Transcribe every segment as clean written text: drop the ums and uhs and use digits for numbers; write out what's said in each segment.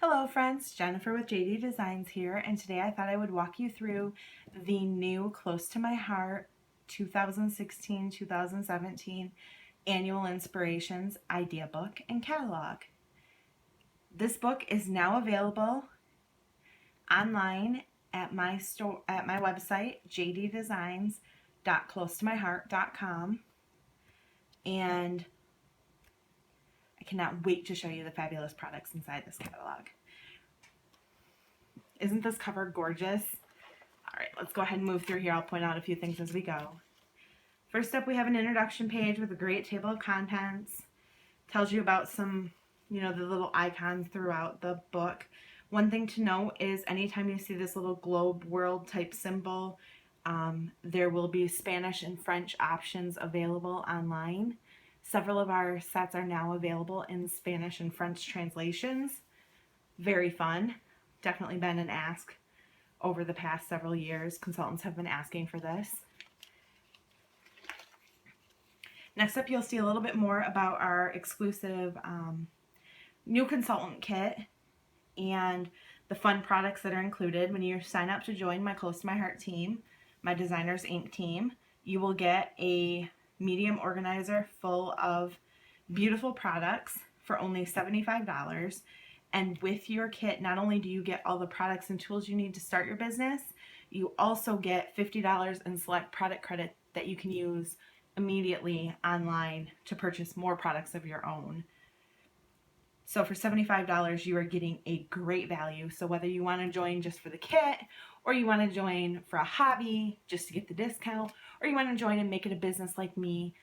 Hello friends, Jennifer with JD Designs here, and today I thought I would walk you through the new Close to My Heart 2016-2017 Annual Inspirations Idea Book and Catalog. This book is now available online at my website, jddesigns.closetomyheart.com, and I cannot wait to show you the fabulous products inside this catalog. Isn't this cover gorgeous? All right, let's go ahead and move through here. I'll point out a few things as we go. First up, we have an introduction page with a great table of contents. Tells you about some, the little icons throughout the book. One thing to note is anytime you see this little globe world type symbol, there will be Spanish and French options available online. Several of our sets are now available in Spanish and French translations. Very fun. Definitely been an ask over the past several years. Consultants have been asking for this. Next up, you'll see a little bit more about our exclusive new consultant kit and the fun products that are included. When you sign up to join my Close to My Heart team, my Designers Inc. team, you will get a medium organizer full of beautiful products for only $75. And with your kit, not only do you get all the products and tools you need to start your business, you also get $50 in select product credit that you can use immediately online to purchase more products of your own. So for $75, you are getting a great value. So whether you want to join just for the kit, or you want to join for a hobby just to get the discount, or you want to join and make it a business like me,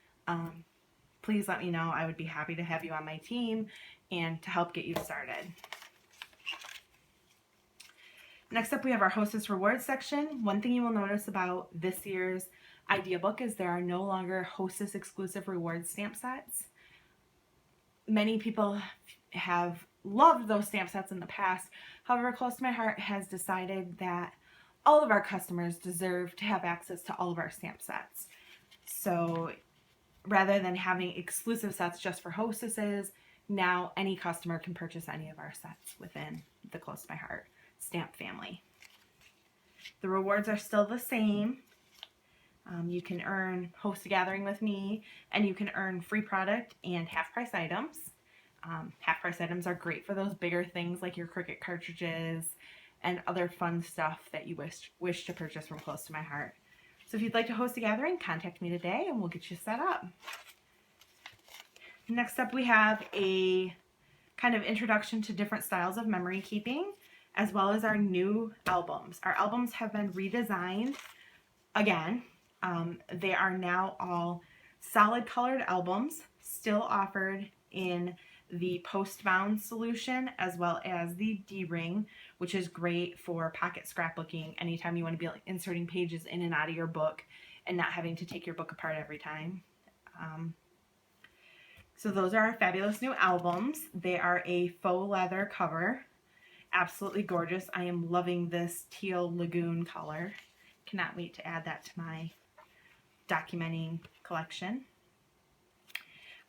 please let me know. I would be happy to have you on my team and to help get you started. Next up, we have our Hostess Rewards section. One thing you will notice about this year's idea book is there are no longer Hostess exclusive rewards stamp sets. Many people have loved those stamp sets in the past. However, Close to My Heart has decided that all of our customers deserve to have access to all of our stamp sets. So rather than having exclusive sets just for hostesses, now any customer can purchase any of our sets within the Close to My Heart stamp family. The rewards are still the same. You can host a gathering with me, and you can earn free product and half-price items. Half-price items are great for those bigger things like your Cricut cartridges and other fun stuff that you wish to purchase from Close to My Heart. So if you'd like to host a gathering, contact me today and we'll get you set up. Next up, we have a kind of introduction to different styles of memory keeping, as well as our new albums. Our albums have been redesigned again. They are now all solid colored albums, still offered in the post-bound solution, as well as the D-ring, which is great for pocket scrapbooking anytime you want to be inserting pages in and out of your book and not having to take your book apart every time. So those are our fabulous new albums. They are a faux leather cover. Absolutely gorgeous. I am loving this teal lagoon color. Cannot wait to add that to my documenting collection.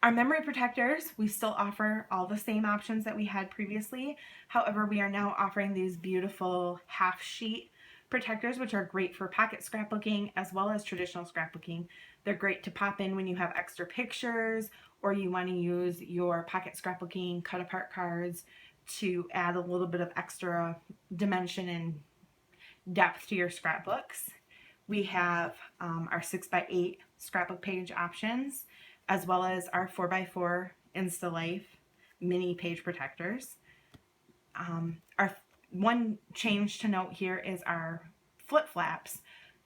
Our memory protectors, we still offer all the same options that we had previously. However, we are now offering these beautiful half sheet protectors, which are great for pocket scrapbooking as well as traditional scrapbooking. They're great to pop in when you have extra pictures or you want to use your pocket scrapbooking cut apart cards to add a little bit of extra dimension and depth to your scrapbooks. We have our 6x8 scrapbook page options, as well as our 4x4 Insta-Life mini page protectors. Our one change to note here is our flip flaps.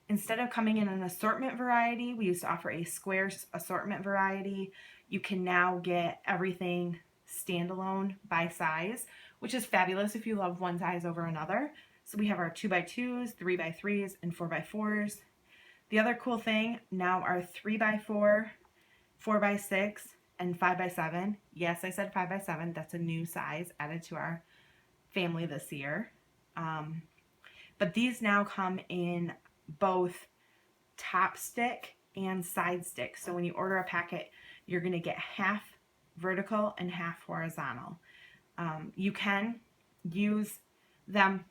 Instead of coming in an assortment variety, we used to offer a square assortment variety. You can now get everything standalone by size, which is fabulous if you love one size over another. So we have our 2x2s, 3x3s, and 4x4s. The other cool thing, now our 3x4, 4x6, and 5x7. Yes, I said 5x7. That's a new size added to our family this year. But these now come in both top stick and side stick. So when you order a packet, you're going to get half vertical and half horizontal. You can use them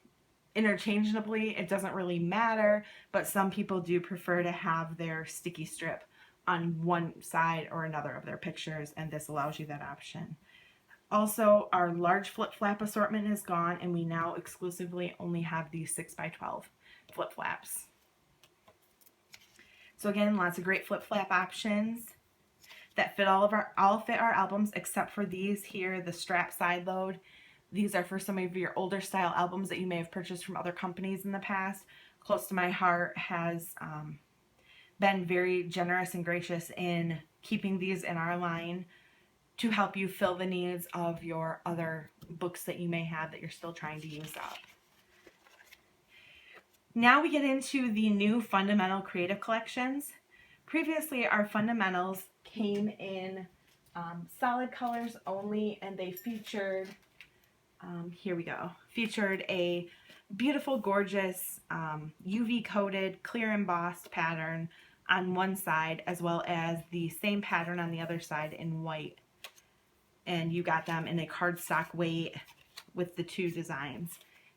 interchangeably. It doesn't really matter, but some people do prefer to have their sticky strip on one side or another of their pictures, and this allows you that option. Also, our large flip flap assortment is gone, and we now exclusively only have these 6x12 flip flaps. So again, lots of great flip flap options that fit all fit our albums, except for these here, the strap side load. These are for some of your older style albums that you may have purchased from other companies in the past. Close to My Heart has been very generous and gracious in keeping these in our line to help you fill the needs of your other books that you may have that you're still trying to use up. Now we get into the new fundamental creative collections. Previously, our fundamentals came in solid colors only, and they featured, here we go, featured a beautiful, gorgeous, UV coated, clear embossed pattern on one side, as well as the same pattern on the other side in white. And you got them in a cardstock weight with the two designs.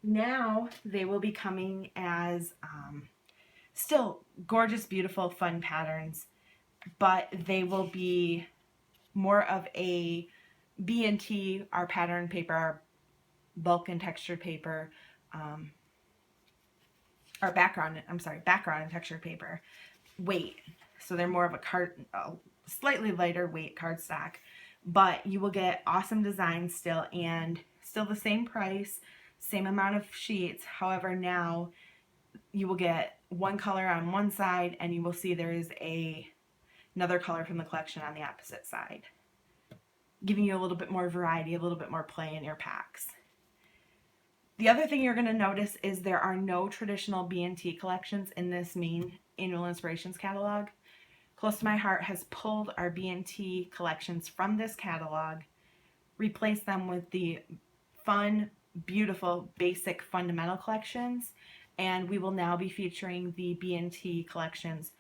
Now they will be coming as still gorgeous, beautiful, fun patterns, but they will be more of a B&T, our pattern paper, our bulk and textured paper, our background and textured paper weight. So they're more of a slightly lighter weight cardstock, but you will get awesome designs still, and still the same price, same amount of sheets. However, now you will get one color on one side, and you will see there is another color from the collection on the opposite side, giving you a little bit more variety, a little bit more play in your packs. The other thing you're going to notice is there are no traditional B&T collections in this main Annual Inspirations catalog. Close to My Heart has pulled our B&T collections from this catalog, replaced them with the fun, beautiful, basic fundamental collections, and we will now be featuring the B&T collections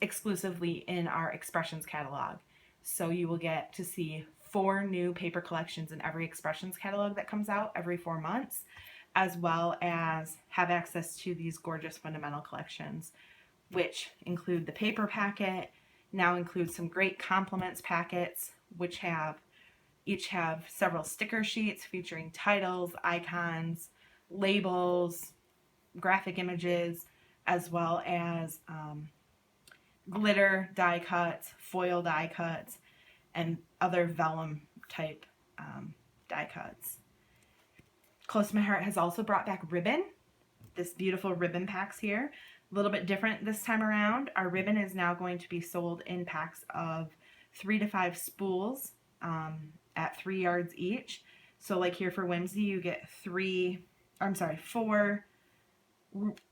exclusively in our Expressions catalog. So you will get to see 4 new paper collections in every Expressions catalog that comes out every 4 months, as well as have access to these gorgeous fundamental collections, which include the paper packet, now include some great compliments packets, which each have several sticker sheets featuring titles, icons, labels, graphic images, as well as glitter die cuts, foil die cuts, and other vellum type die cuts. Close to My Heart has also brought back ribbon, this beautiful ribbon packs here. A little bit different this time around. Our ribbon is now going to be sold in packs of 3 to 5 spools at 3 yards each. So like here for Whimsy, you get 4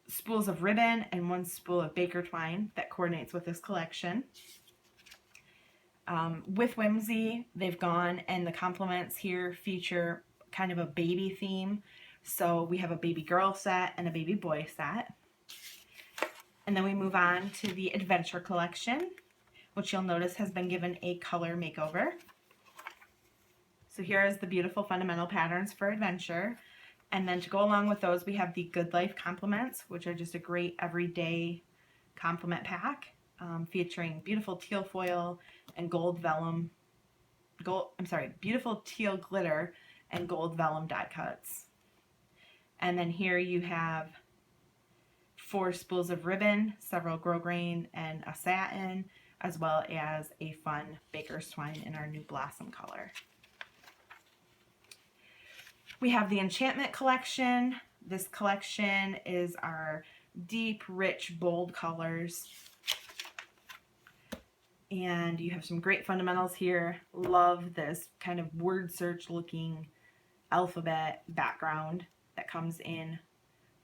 spools of ribbon and 1 spool of baker twine that coordinates with this collection. With Whimsy, they've gone, and the compliments here feature kind of a baby theme. So we have a baby girl set and a baby boy set. And then we move on to the Adventure collection, which you'll notice has been given a color makeover. So here is the beautiful fundamental patterns for Adventure. And then to go along with those, we have the Good Life compliments, which are just a great everyday compliment pack, featuring beautiful teal foil and beautiful teal glitter and gold vellum die cuts. And then here you have 4 spools of ribbon, several grosgrain and a satin, as well as a fun baker's twine in our new blossom color. We have the Enchantment collection. This collection is our deep, rich, bold colors. And you have some great fundamentals here. Love this kind of word search looking alphabet background that comes in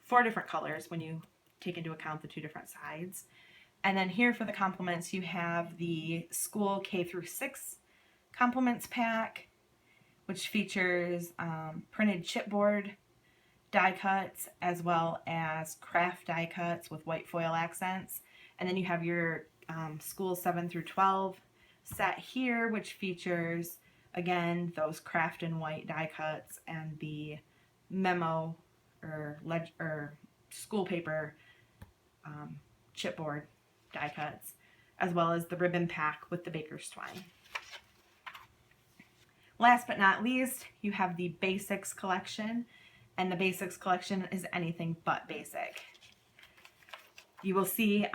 4 different colors when you take into account the 2 different sides. And then here for the compliments, you have the School K through 6 compliments pack, which features printed chipboard die cuts as well as craft die cuts with white foil accents. And then you have your School 7 through 12 set here, which features, again, those craft and white die cuts and the memo or school paper chipboard die cuts, as well as the ribbon pack with the baker's twine. Last but not least, you have the Basics collection, and the Basics collection is anything but basic. You will see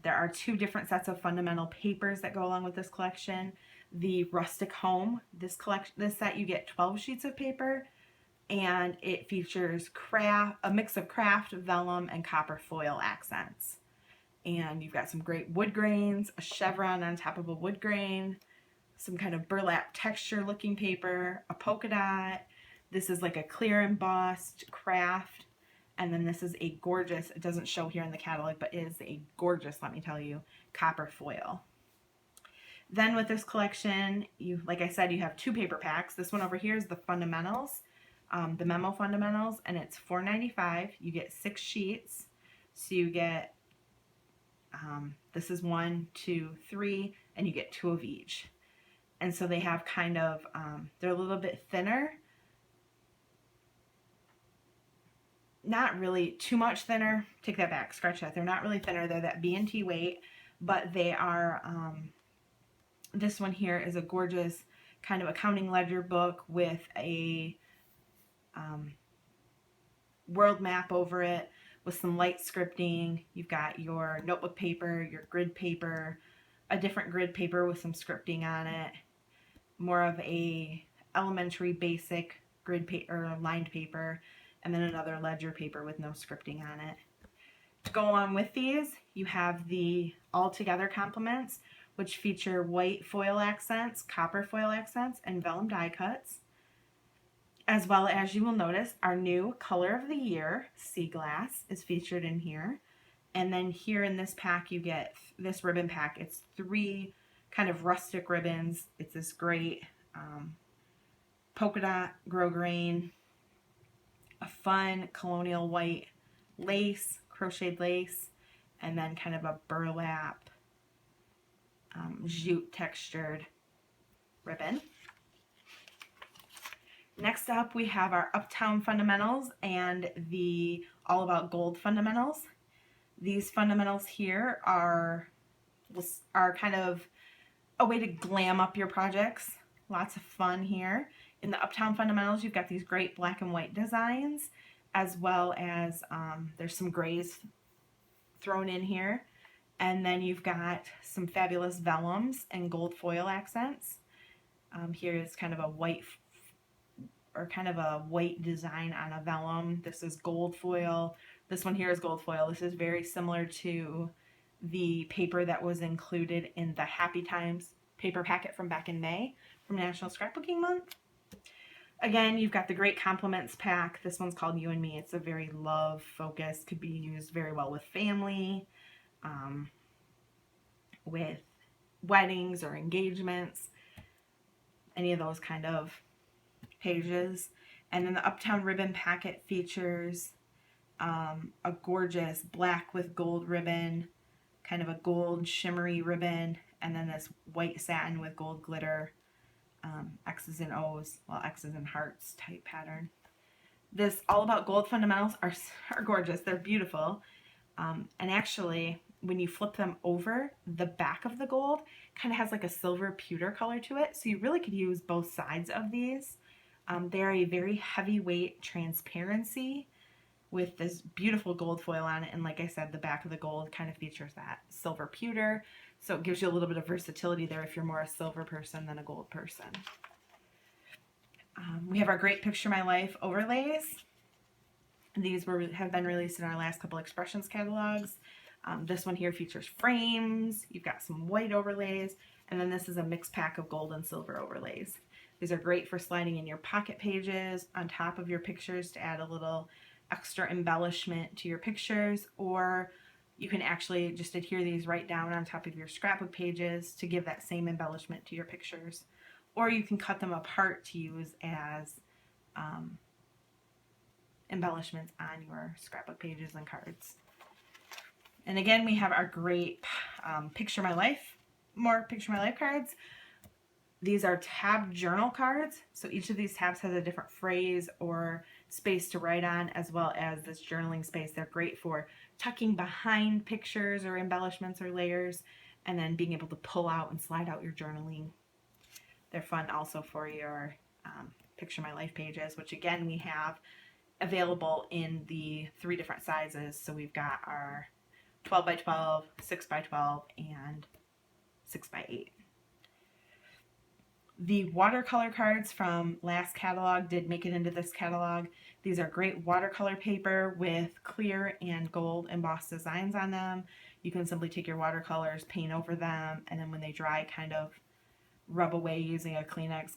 there are 2 different sets of fundamental papers that go along with this collection. The Rustic Home, this set you get 12 sheets of paper, and it features a mix of craft, vellum, and copper foil accents. And you've got some great wood grains, a chevron on top of a wood grain, some kind of burlap texture looking paper, a polka dot. This is like a clear embossed craft. And then this is a gorgeous, it doesn't show here in the catalog, but is a gorgeous, let me tell you, copper foil. Then with this collection, like I said, you have 2 paper packs. This one over here is the fundamentals, the memo fundamentals, and it's $4.95. You get 6 sheets. So you get, this is 1, 2, 3, and you get 2 of each. And so they have kind of, they're a little bit thinner. Not really too much thinner. Take that back, scratch that. They're not really thinner. They're that B&T weight, but they are, this one here is a gorgeous kind of accounting ledger book with a world map over it with some light scripting. You've got your notebook paper, your grid paper, a different grid paper with some scripting on it, more of a elementary basic grid paper or lined paper, and then another ledger paper with no scripting on it. To go along with these, you have the All Together complements, which feature white foil accents, copper foil accents, and vellum die cuts. As well as, you will notice, our new color of the year, sea glass, is featured in here. And then here in this pack, you get this ribbon pack. It's 3 kind of rustic ribbons. It's this great polka dot grosgrain, a fun colonial white lace, crocheted lace, and then kind of a burlap jute textured ribbon. Next up, we have our Uptown fundamentals and the All About Gold fundamentals. These fundamentals here are kind of a way to glam up your projects. Lots of fun here. In the Uptown fundamentals, you've got these great black and white designs, as well as there's some grays thrown in here. And then you've got some fabulous vellums and gold foil accents. Here is kind of a white design on a vellum. This is gold foil. This one here is gold foil. This is very similar to the paper that was included in the Happy Times paper packet from back in May from National Scrapbooking Month. Again, you've got the great compliments pack. This one's called You and Me. It's a very love focused, could be used very well with family, with weddings or engagements, any of those kind of pages. And then the Uptown ribbon packet features a gorgeous black with gold ribbon, kind of a gold shimmery ribbon, and then this white satin with gold glitter, X's and O's, well, X's and hearts type pattern. This All About Gold fundamentals are gorgeous. They're beautiful. And actually, when you flip them over, the back of the gold kind of has like a silver pewter color to it. So you really could use both sides of these. They're a very heavyweight transparency with this beautiful gold foil on it. And like I said, the back of the gold kind of features that silver pewter. So it gives you a little bit of versatility there if you're more a silver person than a gold person. We have our great Picture My Life overlays. These have been released in our last couple Expressions catalogs. This one here features frames. You've got some white overlays. And then this is a mixed pack of gold and silver overlays. These are great for sliding in your pocket pages on top of your pictures to add a little extra embellishment to your pictures, or you can actually just adhere these right down on top of your scrapbook pages to give that same embellishment to your pictures. Or you can cut them apart to use as embellishments on your scrapbook pages and cards. And again, we have our great Picture My Life, more Picture My Life cards. These are tab journal cards. So each of these tabs has a different phrase or space to write on, as well as this journaling space. They're great for tucking behind pictures or embellishments or layers, and then being able to pull out and slide out your journaling. They're fun also for your Picture My Life pages, which again we have available in the 3 different sizes. So we've got our 12 by 12, 6 by 12, and 6 by 8. The watercolor cards from last catalog did make it into this catalog. These are great watercolor paper with clear and gold embossed designs on them. You can simply take your watercolors, paint over them, and then when they dry, kind of rub away using a Kleenex,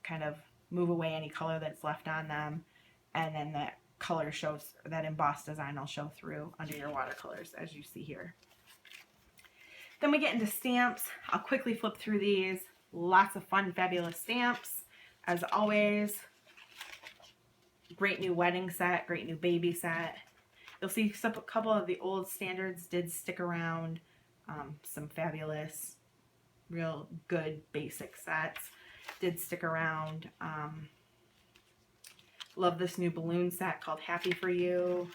kind of move away any color that's left on them, and then that color shows, that embossed design will show through under your watercolors, as you see here. Then we get into stamps. I'll quickly flip through these. Lots of fun, fabulous stamps, as always. Great new wedding set, great new baby set. You'll see a couple of the old standards did stick around. Some fabulous, real good basic sets did stick around. Love this new balloon set called Happy For You.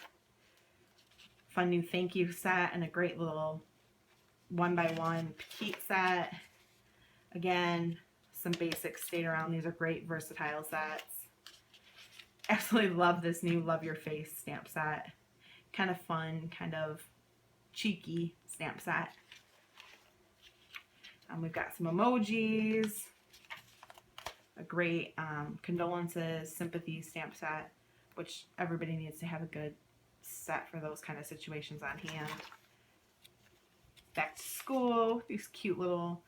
Fun new thank you set and a great little 1x1 petite set. Again, some basics stayed around. These are great versatile sets. Absolutely love this new Love Your Face stamp set. Kind of fun, kind of cheeky stamp set. We've got some emojis. A great condolences, sympathy stamp set, which everybody needs to have a good set for those kind of situations on hand. Back to school, these cute little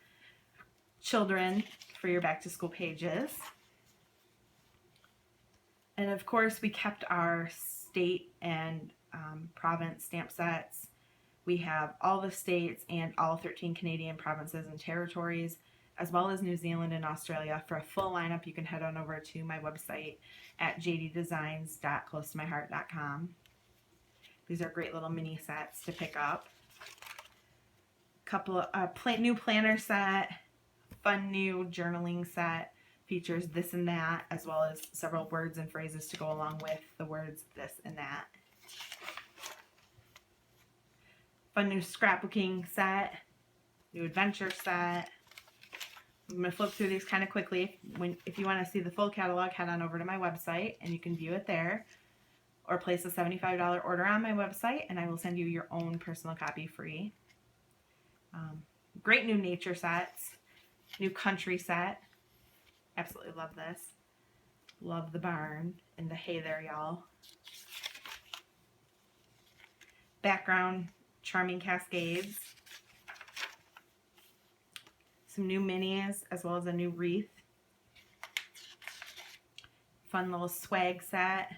children for your back to school pages. And of course we kept our state and province stamp sets. We have all the states and all 13 Canadian provinces and territories, as well as New Zealand and Australia. For a full lineup, you can head on over to my website at jddesigns.closetomyheart.com. These are great little mini sets to pick up. Couple of new planner set, fun new journaling set, features this and that, as well as several words and phrases to go along with the words this and that. Fun new scrapbooking set, new adventure set. I'm going to flip through these kind of quickly. If you want to see the full catalog, head on over to my website and you can view it there, or place a $75 order on my website and I will send you your own personal copy free. Great new nature sets, new country set. Absolutely love this. Love the barn and the hay there, y'all. Background charming cascades. Some new minis, as well as a new wreath. Fun little swag set.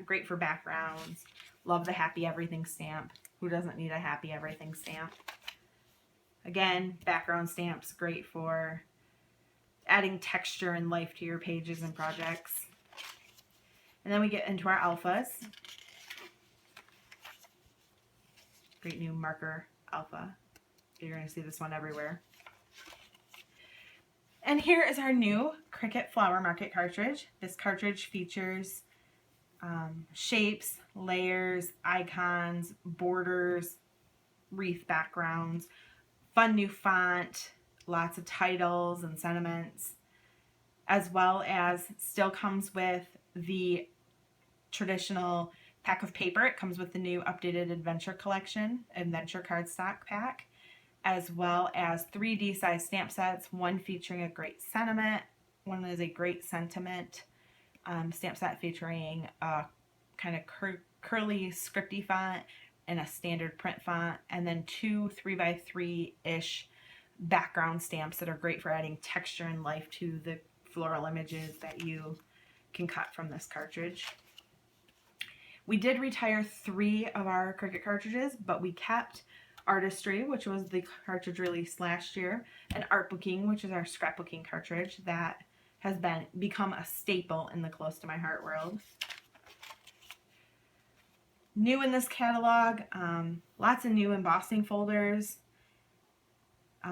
Great for backgrounds. Love the Happy Everything stamp. Who doesn't need a Happy Everything stamp? Again, background stamps, great for adding texture and life to your pages and projects. And then we get into our alphas. Great new marker alpha. You're going to see this one everywhere. And here is our new Cricut Flower Market cartridge. This cartridge features shapes, layers, icons, borders, wreath backgrounds, fun new font, lots of titles and sentiments, as well as still comes with the traditional pack of paper. It comes with the new updated adventure collection, adventure cardstock pack, as well as 3D size stamp sets, one featuring a great sentiment. One is a great sentiment stamp set featuring a kind of curly scripty font and a standard print font, and then 2 3x3-ish background stamps that are great for adding texture and life to the floral images that you can cut from this cartridge. We did retire 3 of our Cricut cartridges, but we kept Artistry, which was the cartridge released last year, and Art Booking, which is our scrapbooking cartridge that has become a staple in the Close to My Heart world. New in this catalog, lots of new embossing folders.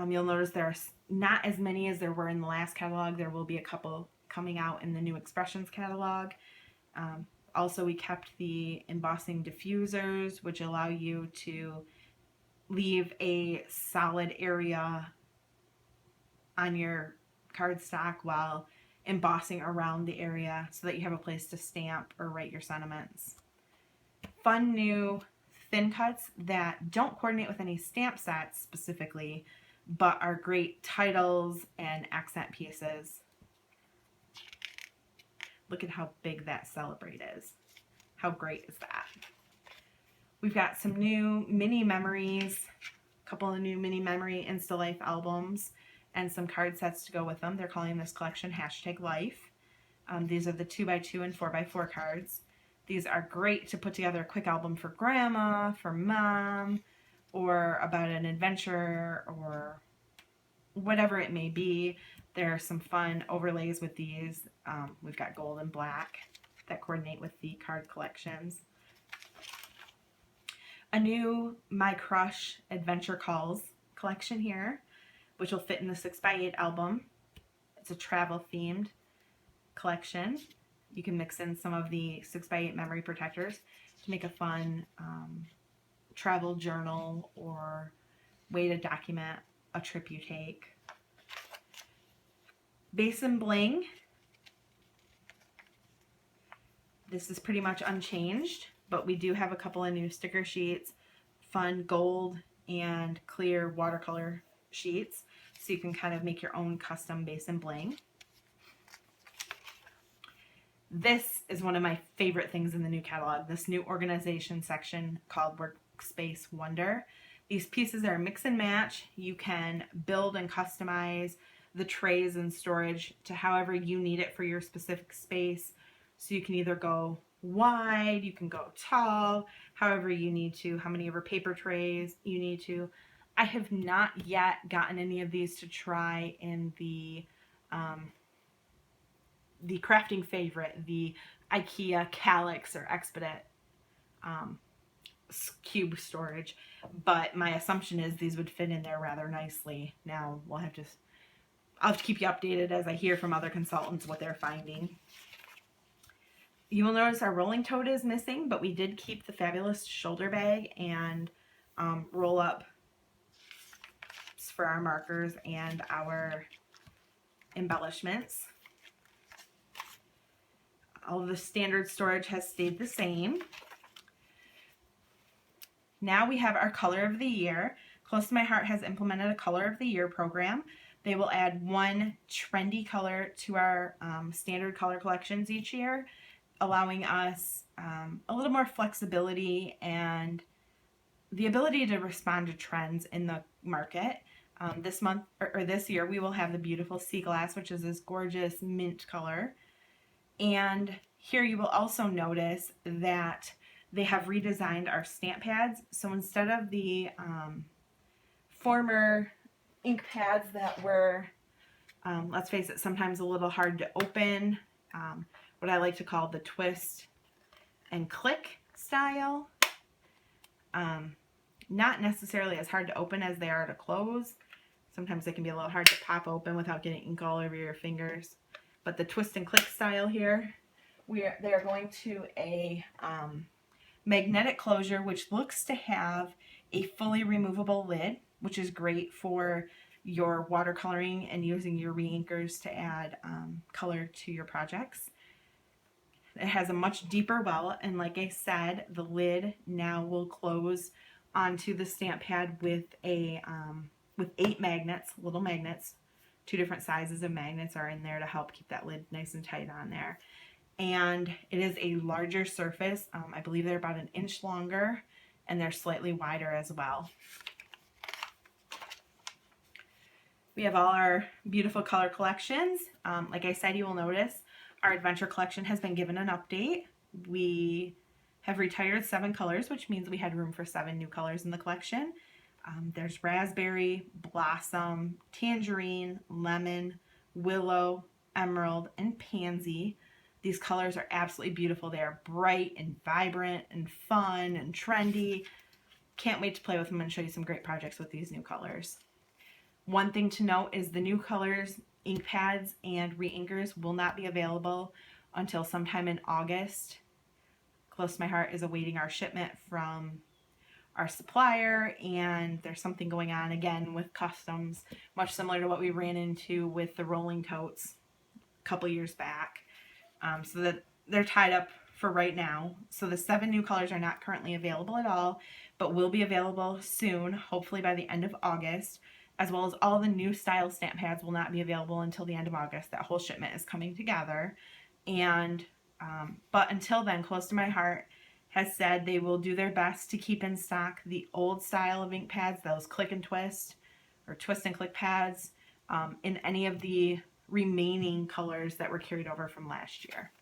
You'll notice there are Not as many as there were in the last catalog. There will be a couple coming out in the new Expressions catalog. Also, we kept the embossing diffusers, which allow you to leave a solid area on your cardstock while embossing around the area so that you have a place to stamp or write your sentiments. Fun new thin cuts that don't coordinate with any stamp sets specifically, but are great titles and accent pieces. Look at how big that Celebrate is. How great is that? We've got some new mini memories, a couple of new mini memory Insta Life albums, and some card sets to go with them. They're calling this collection #Life. These are the 2x2 and 4x4 cards. These are great to put together a quick album for grandma, for mom, or about an adventure, or whatever it may be. There are some fun overlays with these. We've got gold and black that coordinate with the card collections. A new My Crush Adventure Calls collection here, which will fit in the 6x8 album. It's a travel themed collection. You can mix in some of the 6x8 memory protectors to make a fun travel journal or way to document a trip you take. Base and Bling. This is pretty much unchanged, but we do have a couple of new sticker sheets, fun gold and clear watercolor sheets, so you can kind of make your own custom Base and Bling. This is one of my favorite things in the new catalog, this new organization section called Workspace Wonder. These pieces are mix and match. You can build and customize the trays and storage to however you need it for your specific space. So you can either go wide, you can go tall, however you need to, how many of your paper trays you need to. I have not yet gotten any of these to try in the crafting favorite, the IKEA Calyx or Expedit cube storage, but my assumption is these would fit in there rather nicely. Now I'll have to keep you updated as I hear from other consultants what they're finding. You will notice our rolling tote is missing, but we did keep the fabulous shoulder bag and roll up for our markers and our embellishments. All of the standard storage has stayed the same. Now we have our color of the year. Close to My Heart has implemented a color of the year program. They will add one trendy color to our standard color collections each year, allowing us a little more flexibility and the ability to respond to trends in the market. This month or this year, we will have the beautiful Sea Glass, which is this gorgeous mint color. And here you will also notice that they have redesigned our stamp pads. So instead of the former ink pads that were, let's face it, sometimes a little hard to open, what I like to call the twist and click style, not necessarily as hard to open as they are to close. Sometimes they can be a little hard to pop open without getting ink all over your fingers. But the twist and click style here, they are going to a magnetic closure, which looks to have a fully removable lid, which is great for your watercoloring and using your reinkers to add color to your projects. It has a much deeper well, and like I said, the lid now will close onto the stamp pad with with 8 magnets, little magnets. 2 different sizes of magnets are in there to help keep that lid nice and tight on there. And it is a larger surface. I believe they're about 1 inch longer, and they're slightly wider as well. We have all our beautiful color collections. Like I said, you will notice our adventure collection has been given an update. We have retired 7 colors, which means we had room for 7 new colors in the collection. There's raspberry, blossom, tangerine, lemon, willow, emerald, and pansy. These colors are absolutely beautiful. They are bright and vibrant and fun and trendy. Can't wait to play with them and show you some great projects with these new colors. One thing to note is the new colors, ink pads, and re-inkers will not be available until sometime in August. Close to My Heart is awaiting our shipment from our supplier, and there's something going on again with customs, much similar to what we ran into with the rolling totes a couple years back. So that they're tied up for right now. So the 7 new colors are not currently available at all, but will be available soon, hopefully by the end of August, as well as all the new style stamp pads will not be available until the end of August. That whole shipment is coming together. And but until then, Close to My Heart has said they will do their best to keep in stock the old style of ink pads, those click and twist or twist and click pads, in any of the remaining colors that were carried over from last year.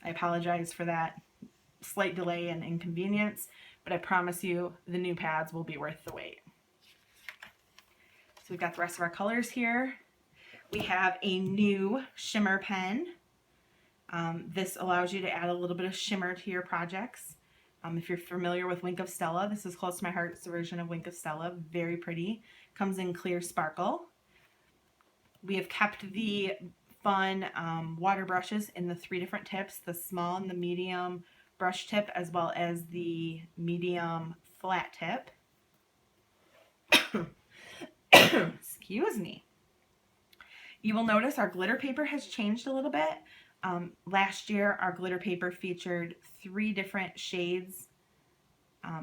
I apologize for that slight delay and inconvenience, but I promise you the new pads will be worth the wait. So we've got the rest of our colors here. We have a new shimmer pen. This allows you to add a little bit of shimmer to your projects. If you're familiar with Wink of Stella, this is Close to My Heart's version of Wink of Stella. Very pretty. Comes in clear sparkle. We have kept the fun water brushes in the 3 different tips, the small and the medium brush tip, as well as the medium flat tip. Excuse me. You will notice our glitter paper has changed a little bit. Last year, our glitter paper featured 3 different shades.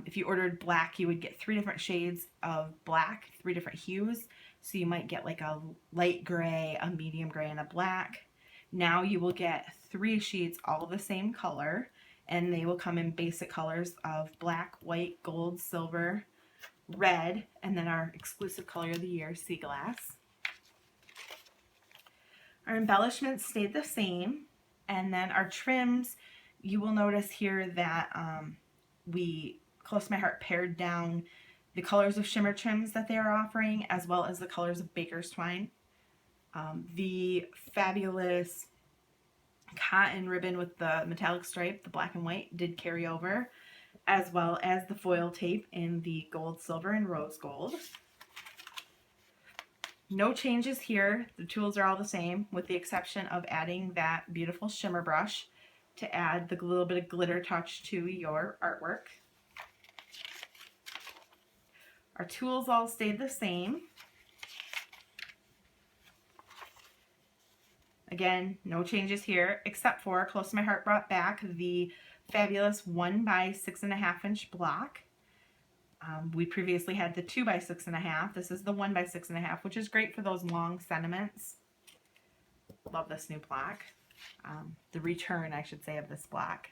If you ordered black, you would get 3 different shades of black, 3 different hues. So you might get like a light gray, a medium gray, and a black. Now you will get 3 sheets, all the same color, and they will come in basic colors of black, white, gold, silver, red, and then our exclusive color of the year, sea glass. Our embellishments stayed the same, and then our trims, you will notice here that we, Close to My Heart, pared down the colors of shimmer trims that they are offering, as well as the colors of baker's twine. The fabulous cotton ribbon with the metallic stripe, the black and white, did carry over, as well as the foil tape in the gold, silver, and rose gold. No changes here. The tools are all the same, with the exception of adding that beautiful shimmer brush to add the little bit of glitter touch to your artwork. Our tools all stayed the same. Again, no changes here, except for Close to My Heart brought back the fabulous 1x6.5 inch block. We previously had the 2x6.5. This is the 1x6.5, which is great for those long sentiments. Love this new block. The return, I should say, of this block.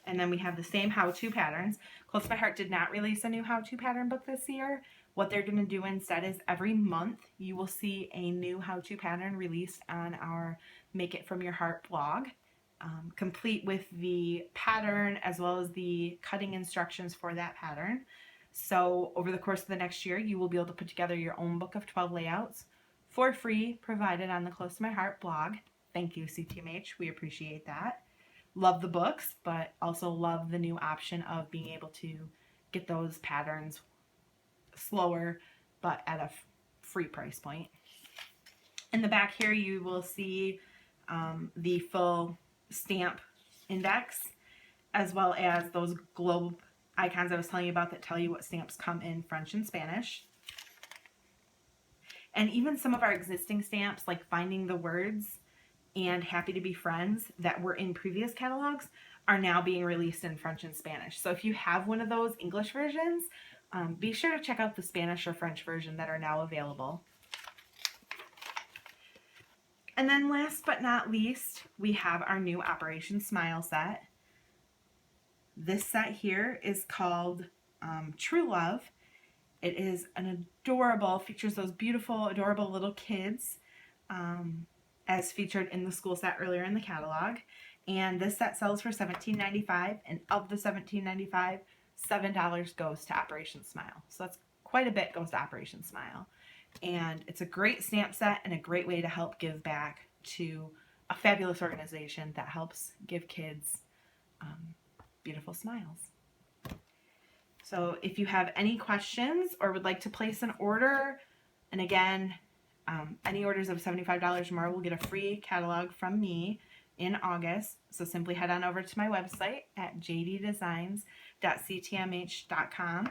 And then we have the same how-to patterns. Close to My Heart did not release a new how-to pattern book this year. What they're going to do instead is every month you will see a new how-to pattern released on our Make It From Your Heart blog. Complete with the pattern as well as the cutting instructions for that pattern. So over the course of the next year, you will be able to put together your own book of 12 layouts for free, provided on the Close to My Heart blog. Thank you, CTMH. We appreciate that. Love the books, but also love the new option of being able to get those patterns slower, but at a free price point. In the back here, you will see the full stamp index, as well as those globe icons I was telling you about that tell you what stamps come in French and Spanish. And even some of our existing stamps, like Finding the Words and Happy to Be Friends, that were in previous catalogs, are now being released in French and Spanish. So if you have one of those English versions, be sure to check out the Spanish or French version that are now available. And then last but not least, we have our new Operation Smile set. This set here is called True Love. It is an adorable, features those beautiful, adorable little kids as featured in the school set earlier in the catalog. And this set sells for $17.95, and of the $17.95, $7 goes to Operation Smile. So that's quite a bit goes to Operation Smile. And it's a great stamp set and a great way to help give back to a fabulous organization that helps give kids beautiful smiles. So if you have any questions or would like to place an order, and again, any orders of $75 or more will get a free catalog from me in August. So simply head on over to my website at jddesigns.ctmh.com